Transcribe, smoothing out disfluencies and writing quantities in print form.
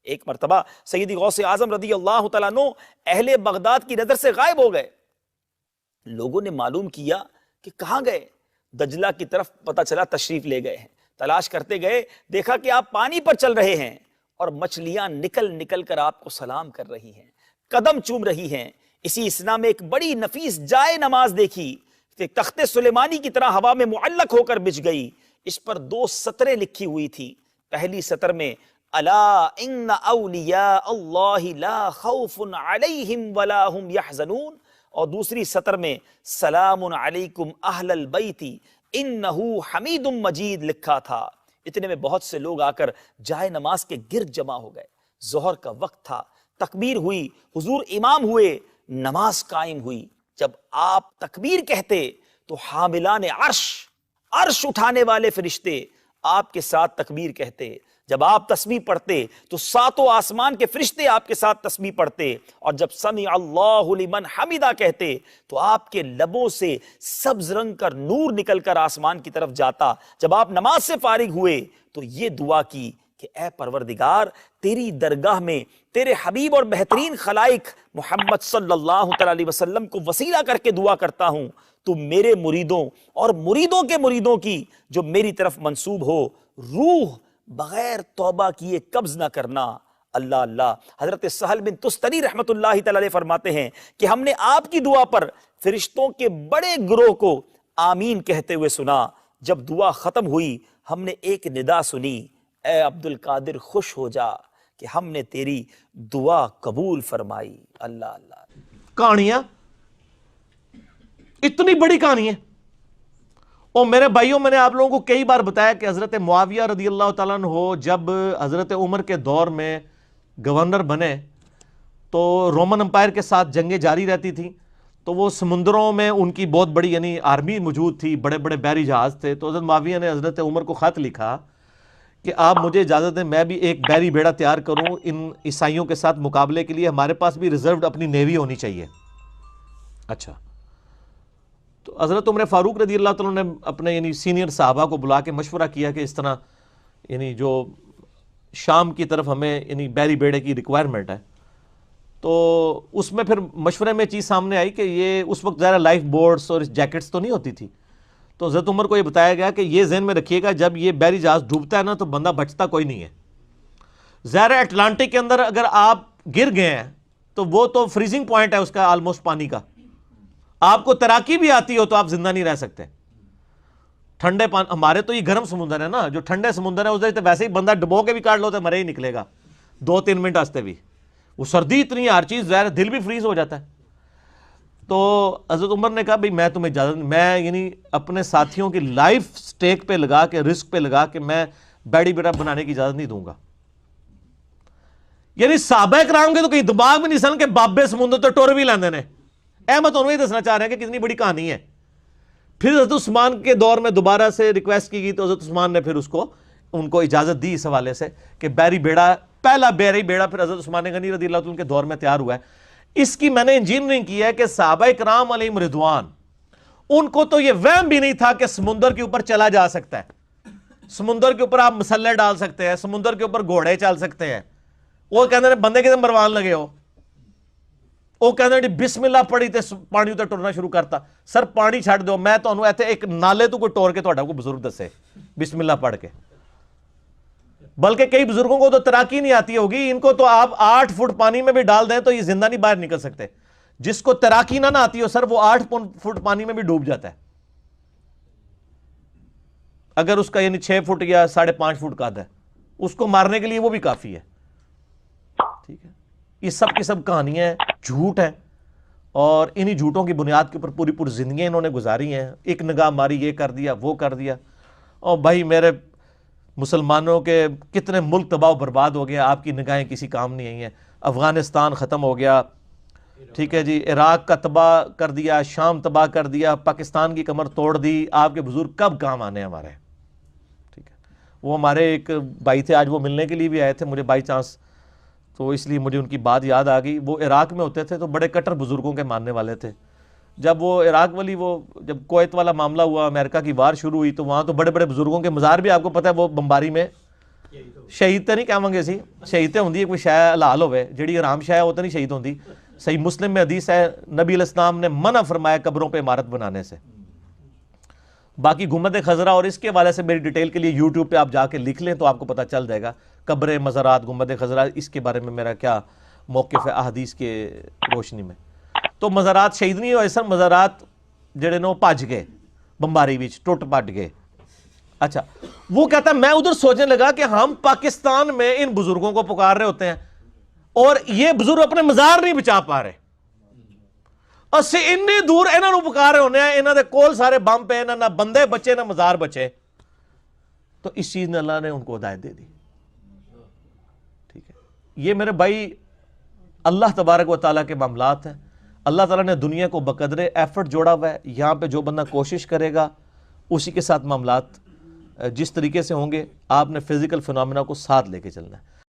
ایک مرتبہ سیدی غوث اعظم رضی اللہ تعالیٰ عنہ اہل بغداد کی نظر سے غائب ہو گئے. لوگوں نے معلوم کیا کہ کہاں گئے. دجلہ کی طرف پتہ چلا تشریف لے گئے ہیں. تلاش کرتے گئے, دیکھا کہ آپ پانی پر چل رہے ہیں اور مچھلیاں نکل نکل کر آپ کو سلام کر رہی ہیں, قدم چوم رہی ہیں. اسی اسنا میں ایک بڑی نفیس جائے نماز دیکھی, تخت سلیمانی کی طرح ہوا میں معلق ہو کر بچھ گئی. اس پر 2 سطریں لکھی ہوئی تھی. پہلی سطر میں الا ان اولیاء اللہ لا خوف علیہم ولا هم يحزنون, اور دوسری سطر میں سلام علیکم اہل البیت انہ حمید مجید لکھا تھا. اتنے میں بہت سے لوگ آ کر جائے نماز کے گرد جمع ہو گئے. ظہر کا وقت تھا, تکبیر ہوئی, حضور امام ہوئے, نماز قائم ہوئی. جب آپ تکبیر کہتے تو حاملان عرش اٹھانے والے فرشتے آپ کے ساتھ تکبیر کہتے. جب آپ تسبیح پڑھتے تو 7 آسمان کے فرشتے آپ کے ساتھ تسبیح پڑھتے. اور جب سمع اللہ لمن حمدہ کہتے تو آپ کے لبوں سے سبز رنگ کا نور نکل کر آسمان کی طرف جاتا. جب آپ نماز سے فارغ ہوئے تو یہ دعا کی کہ اے پروردگار, تیری درگاہ میں تیرے حبیب اور بہترین خلائق محمد صلی اللہ تعالی علیہ وسلم کو وسیلہ کر کے دعا کرتا ہوں, تو میرے مریدوں اور مریدوں کے مریدوں کی جو میری طرف منسوب ہو, روح بغیر توبہ کیے قبض نہ کرنا. اللہ اللہ. حضرت سہل بن تستری رحمت اللہ تعالی علیہ فرماتے ہیں کہ ہم نے آپ کی دعا پر فرشتوں کے بڑے گروہ کو آمین کہتے ہوئے سنا. جب دعا ختم ہوئی ہم نے ایک ندا سنی, اے عبد القادر خوش ہو جا کہ ہم نے تیری دعا قبول فرمائی. اللہ اللہ. کہانیاں اتنی بڑی کہانی ہے. اور میرے بھائیوں, میں نے آپ لوگوں کو کئی بار بتایا کہ حضرت معاویہ رضی اللہ تعالیٰ عنہ جب حضرت عمر کے دور میں گورنر بنے تو رومن امپائر کے ساتھ جنگیں جاری رہتی تھیں. تو وہ سمندروں میں ان کی بہت بڑی یعنی آرمی موجود تھی, بڑے بڑے بحری جہاز تھے. تو حضرت معاویہ نے حضرت عمر کو خط لکھا کہ آپ مجھے اجازت دیں میں بھی ایک بحری بیڑا تیار کروں ان عیسائیوں کے ساتھ مقابلے کے لیے, ہمارے پاس بھی ریزروڈ اپنی نیوی ہونی چاہیے. اچھا, تو حضرت عمر فاروق رضی اللہ تعالیٰ نے اپنے یعنی سینئر صحابہ کو بلا کے مشورہ کیا کہ اس طرح یعنی جو شام کی طرف ہمیں یعنی بحری بیڑے کی ریکوائرمنٹ ہے. تو اس میں پھر مشورے میں چیز سامنے آئی کہ یہ اس وقت ظاہر لائف بورڈز اور جیکٹس تو نہیں ہوتی تھی. تو حضرت عمر کو یہ بتایا گیا کہ یہ ذہن میں رکھیے گا جب یہ بحری جہاز ڈوبتا ہے نا تو بندہ بچتا کوئی نہیں ہے. ظاہر اٹلانٹک کے اندر اگر آپ گر گئے ہیں تو وہ تو فریزنگ پوائنٹ ہے اس کا آلموسٹ پانی کا, آپ کو تیراکی بھی آتی ہو تو آپ زندہ نہیں رہ سکتے. ٹھنڈے پانی, ہمارے تو یہ گرم سمندر ہے نا, جو ٹھنڈے سمندر ہے اس تو ویسے ہی بندہ ڈبو کے بھی کاٹ لو تو مرے ہی نکلے گا 2-3 منٹ واسطے بھی. وہ سردی اتنی ہے, ہر چیز ظاہر دل بھی فریز ہو جاتا ہے. تو حضرت عمر نے کہا بھئی میں تمہیں اجازت, میں یعنی اپنے ساتھیوں کی لائف سٹیک پہ لگا کے, رسک پہ لگا کے میں بیڑی بیڑا بنانے کی اجازت نہیں دوں گا. یعنی صحابہ کرام کے تو کہیں دماغ بھی نہیں سن کہ بابے سمندر تو ٹور بھی لیندے نے. میں تو انہوں ہی دسنا چاہ رہے ہیں کہ کتنی بڑی کہانی ہے. پھر حضرت عثمان کے دور میں دوبارہ سے ریکویسٹ کی گئی تو حضرت عثمان نے پھر ان کو اجازت دی اس حوالے سے کہ بحری بیڑا, پہلا بحری بیڑا پھر حضرت عثمان غنی رضی اللہ عنہ کے دور میں تیار ہوا ہے. اس کی میں نے انجینئرنگ کی ہے کہ صحابہ کرام علیہم رضوان, ان کو تو یہ وہم بھی نہیں تھا کہ سمندر کے اوپر چلا جا سکتا ہے, سمندر کے اوپر آپ مسلح ڈال سکتے ہیں, سمندر کے اوپر گھوڑے چل سکتے ہیں. وہ کہتے ہیں بندے کے مروان لگے ہو, وہ کہتے ہیں بسم اللہ پڑھی تے پانی اتنے ٹرنا شروع کرتا. سر پانی چھڑ دو, میں تو ایتھے ایک نالے تو کوئی ٹور کے تھوڑا کو بزرگ دسے بسم اللہ پڑھ کے. بلکہ کئی بزرگوں کو تو تیراکی نہیں آتی ہوگی, ان کو تو آپ 8 فٹ پانی میں بھی ڈال دیں تو یہ زندہ نہیں باہر نکل سکتے. جس کو تیراکی نہ آتی ہو سر, وہ 8 فٹ پانی میں بھی ڈوب جاتا ہے اگر اس کا یعنی 6 فٹ یا 5.5 فٹ قد ہے. اس کو مارنے کے لیے وہ بھی کافی ہے. ٹھیک ہے, یہ سب کی سب کہانیاں ہیں, جھوٹ ہیں, اور انہی جھوٹوں کی بنیاد کے اوپر پوری زندگیاں انہوں نے گزاری ہیں. ایک نگاہ ماری, یہ کر دیا وہ کر دیا. اور بھائی میرے مسلمانوں کے کتنے ملک تباہ و برباد ہو گیا, آپ کی نگاہیں کسی کام نہیں آئی ہیں. افغانستان ختم ہو گیا, ٹھیک ہے جی, عراق کا تباہ کر دیا, شام تباہ کر دیا, پاکستان کی کمر توڑ دی. آپ کے بزرگ کب کام آنے ہمارے, ٹھیک ہے. وہ ہمارے ایک بھائی تھے, آج وہ ملنے کے لیے بھی آئے تھے مجھے بائی چانس, تو اس لیے مجھے ان کی بات یاد آ گئی. وہ عراق میں ہوتے تھے تو بڑے کٹر بزرگوں کے ماننے والے تھے. جب وہ عراق والی وہ جب کویت والا معاملہ ہوا, امریکہ کی وار شروع ہوئی, تو وہاں تو بڑے بڑے بزرگوں کے مزار بھی آپ کو پتہ ہے وہ بمباری میں ਸ਼ਹੀਦ ਤਾਂ ਨਹੀਂ ਕਹਾਂਗੇ ਅਸੀਂ, ਸ਼ਹੀਦ ਤੇ ਹੁੰਦੀ ਹੈ ਕੋਈ ਸ਼ੈ ਹਲਾਲ ਹੋਵੇ, ਜਿਹੜੀ ਆਰਾਮ ਸ਼ੈ ਉਹ ਤਾਂ ਨਹੀਂ ਸ਼ਹੀਦ ਹੁੰਦੀ। صحیح مسلم میں حدیث ہے نبی علیہ السلام نے منع فرمایا قبروں پہ عمارت بنانے سے۔ باقی گنبد خضرا اور اس کے حوالے سے میری ڈیٹیل کے لیے یوٹیوب پہ آپ جا کے لکھ لیں تو آپ کو پتہ چل جائے گا قبر مزارات گنبد خضرا اس کے بارے میں میرا کیا موقف ہے احادیث کے روشنی میں۔ تو مزارات شہید نہیں ہوئے سر، مزارات جڑے نو پاج گئے بمباری وچ ٹوٹ پٹ گئے۔ اچھا وہ کہتا ہے میں ادھر سوچنے لگا کہ ہم پاکستان میں ان بزرگوں کو پکار رہے ہوتے ہیں اور یہ بزرگ اپنے مزار نہیں بچا پا رہے، اسے انی دور انہاں نو پکار رہے ہونے ہیں، انہاں دے کول سارے بم پہ، نہ بندے بچے نہ مزار بچے۔ تو اس چیز نے اللہ نے ان کو ہدایت دے دی۔ ٹھیک ہے، یہ میرے بھائی اللہ تبارک و تعالیٰ کے معاملات ہیں۔ اللہ تعالیٰ نے دنیا کو بقدرے ایفرٹ جوڑا ہوا ہے، یہاں پہ جو بندہ کوشش کرے گا اسی کے ساتھ معاملات جس طریقے سے ہوں گے، آپ نے فزیکل فنامنا کو ساتھ لے کے چلنا ہے۔